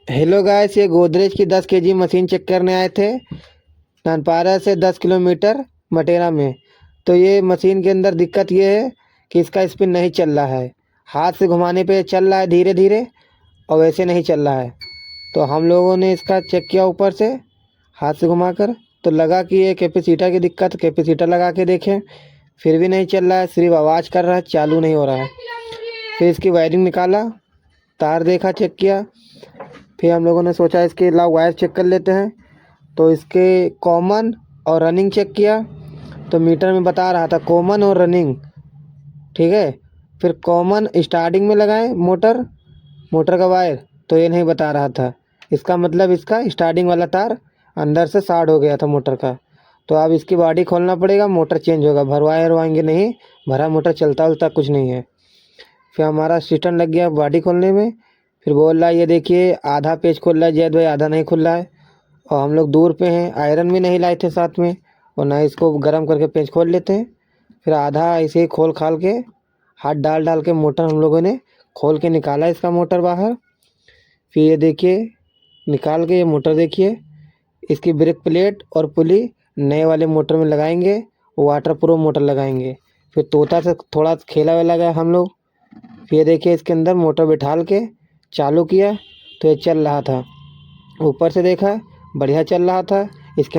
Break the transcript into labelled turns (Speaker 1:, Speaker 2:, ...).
Speaker 1: Hello guys, ये गोदरेज की 10 KG machine check करने आए थे नानपारा से 10 किलोमीटर मटेरा में। तो ये मशीन के अंदर दिक्कत ये है कि इसका स्पिन नहीं चल रहा है। हाथ से घुमाने पे चल रहा है धीरे धीरे और वैसे नहीं चल रहा है। तो हम लोगों ने इसका चेक किया ऊपर से हाथ से घुमाकर, तो लगा कि ये कैपेसिटर की दिक्कत। कैपेसिटर लगा के देखें, फिर भी नहीं चल रहा है, सिर्फ आवाज़ कर रहा है, चालू नहीं हो रहा है। फिर इसकी वायरिंग निकाला, तार देखा, चेक किया। फिर हम लोगों ने सोचा इसके ला वायर चेक कर लेते हैं। तो इसके कॉमन और रनिंग चेक किया, तो मीटर में बता रहा था कॉमन और रनिंग। ठीक है, फिर कॉमन स्टार्टिंग में लगाएं मोटर का वायर, तो ये नहीं बता रहा था। इसका मतलब इसका स्टार्टिंग वाला तार अंदर से शॉर्ट हो गया था मोटर का। तो अब इसकी बॉडी खोलना पड़ेगा, मोटर चेंज होगा। भरवाएंगे नहीं, भरा मोटर चलता उलता कुछ नहीं है। फिर हमारा सिस्टम लग गया बॉडी खोलने में। फिर बोल रहा है ये देखिए आधा पेज खोल रहा है जैद भाई, आधा नहीं खुल रहा है। और हम लोग दूर पे हैं, आयरन भी नहीं लाए थे साथ में, और ना इसको गर्म करके पेंच खोल लेते हैं। फिर आधा ऐसे ही खोल खाल के हाथ डाल डाल के मोटर हम लोगों ने खोल के निकाला इसका मोटर बाहर। फिर ये देखिए निकाल के, ये मोटर देखिए, इसकी ब्रेक प्लेट और पुली नए वाले मोटर में लगाएंगे, वाटर प्रूफ मोटर लगाएंगे। फिर तोता से थोड़ा खेला वेला गया हम लोग। फिर देखिए इसके अंदर मोटर बिठाल के चालू किया तो ये चल रहा था। ऊपर से देखा बढ़िया चल रहा था।